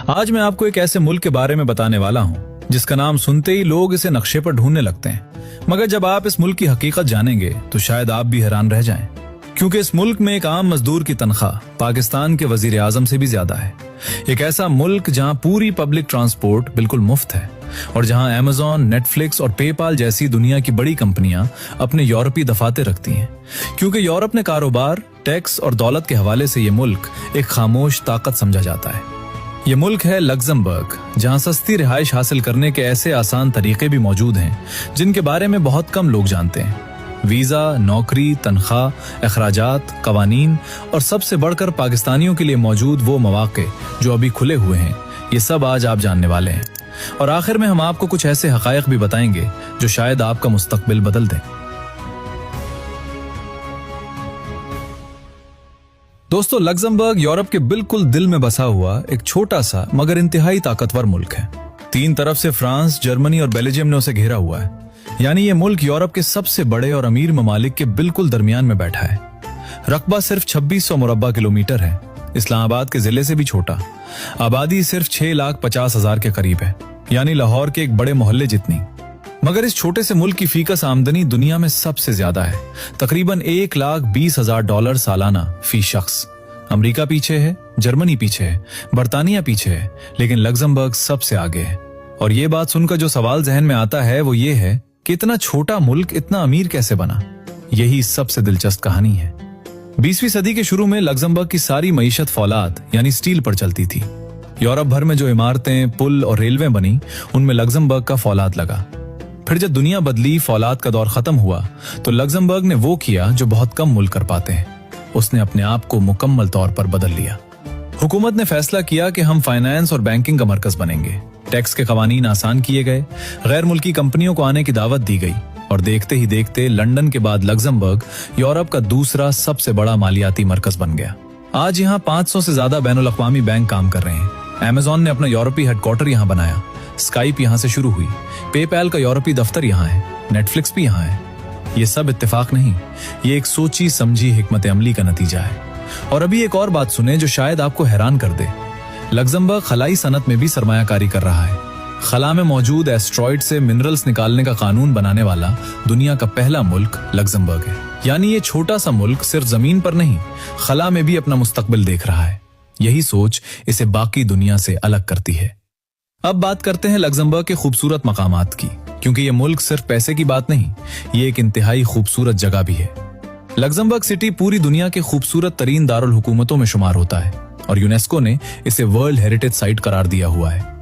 आज मैं आपको एक ऐसे मुल्क के बारे में बताने वाला हूँ जिसका नाम सुनते ही लोग इसे नक्शे पर ढूंढने लगते हैं, मगर जब आप इस मुल्क की हकीकत जानेंगे तो शायद आप भी हैरान रह जाएं, क्योंकि इस मुल्क में एक आम मजदूर की तनख्वाह पाकिस्तान के वजीर आजम से भी ज्यादा है। एक ऐसा मुल्क जहां पूरी पब्लिक ट्रांसपोर्ट बिल्कुल मुफ्त है और जहां अमेज़न, नेटफ्लिक्स और पेपाल जैसी दुनिया की बड़ी कंपनियां अपने यूरोपीय दफातर रखती हैं, क्योंकि यूरोप ने कारोबार, टैक्स और दौलत के हवाले से ये मुल्क एक खामोश ताकत समझा जाता है। ये मुल्क है लग्जमबर्ग, जहां सस्ती रिहाइश हासिल करने के ऐसे आसान तरीके भी मौजूद हैं जिनके बारे में बहुत कम लोग जानते हैं। वीजा, नौकरी, तनख्वाह, अखराजात, कवानीन और सबसे बढ़कर पाकिस्तानियों के लिए मौजूद वो मौके जो अभी खुले हुए हैं, ये सब आज आप जानने वाले हैं। और आखिर में हम आपको कुछ ऐसे हकायक भी बताएंगे जो शायद आपका मुस्तकबिल बदल दें। दोस्तों, लग्जमबर्ग यूरोप के बिल्कुल दिल में बसा हुआ एक छोटा सा मगर इंतहाई ताकतवर मुल्क है। तीन तरफ से फ्रांस, जर्मनी और बेल्जियम ने उसे घेरा हुआ है, यानी ये मुल्क यूरोप के सबसे बड़े और अमीर ममालिक के बिल्कुल दरमियान में बैठा है। रकबा सिर्फ 2600 मुरब्बा किलोमीटर है, इस्लामाबाद के जिले से भी छोटा। आबादी सिर्फ 6,50,000 के करीब है, यानी लाहौर के एक बड़े मोहल्ले जितनी। मगर इस छोटे से मुल्क की फीकस आमदनी दुनिया में सबसे ज्यादा है, तकरीबन $1,20,000 सालाना फी शख्स। अमेरिका पीछे है, जर्मनी पीछे है, बर्तानिया पीछे है, लेकिन लग्जमबर्ग सबसे आगे है। और ये बात सुनकर जो सवाल जहन में आता है वो ये है कि इतना छोटा मुल्क इतना अमीर कैसे बना। यही सबसे दिलचस्प कहानी है। 20वीं सदी के शुरू में लग्जमबर्ग की सारी मईशत फौलाद यानी स्टील पर चलती थी। यूरोप भर में जो इमारतें, पुल और रेलवे बनी, उनमें लग्जमबर्ग का फौलाद लगा। फिर जब दुनिया बदली, फौलाद का दौर खत्म हुआ, तो लग्जमबर्ग ने वो किया जो बहुत कम मुल्क कर पाते हैं। उसने अपने आप को मुकम्मल तौर पर बदल लिया। हुकूमत ने फैसला किया कि हम फाइनेंस और बैंकिंग का मरकज बनेंगे। टैक्स के कवानीन आसान किए गए, गैर मुल्की कंपनियों को आने की दावत दी गई और देखते ही देखते लंदन के बाद लग्जमबर्ग यूरोप का दूसरा सबसे बड़ा मालियाती मरकज बन गया। आज यहाँ 500 से ज्यादा बैनुल अक़वामी बैंक काम कर रहे हैं। अमेज़न ने अपना यूरोपीय हेडक्वार्टर यहाँ बनाया, स्काइप यहाँ से शुरू हुई, पेपैल का यूरोपीय दफ्तर यहाँ है, नेटफ्लिक्स भी यहाँ है। ये सब इत्तेफाक नहीं, ये एक सोची समझी हिकमत अमली का नतीजा है। और अभी एक और बात सुने जो शायद आपको हैरान कर दे। लग्जमबर्ग खलाई सनत में भी सरमायाकारी कर रहा है। खला में मौजूद एस्ट्रॉइड से मिनरल्स निकालने का कानून बनाने वाला दुनिया का पहला मुल्क लग्जमबर्ग है। यानी ये छोटा सा मुल्क सिर्फ जमीन पर नहीं, खला में भी अपना मुस्तकबिल देख रहा है। यही सोच इसे बाकी दुनिया से अलग करती है। अब बात करते हैं लग्जमबर्ग के खूबसूरत मकामात की, क्योंकि ये मुल्क सिर्फ पैसे की बात नहीं, ये एक इंतहाई खूबसूरत जगह भी है। लग्जमबर्ग सिटी पूरी दुनिया के खूबसूरत तरीन दारुल हुकूमतों में शुमार होता है और यूनेस्को ने इसे वर्ल्ड हेरिटेज साइट करार दिया हुआ है।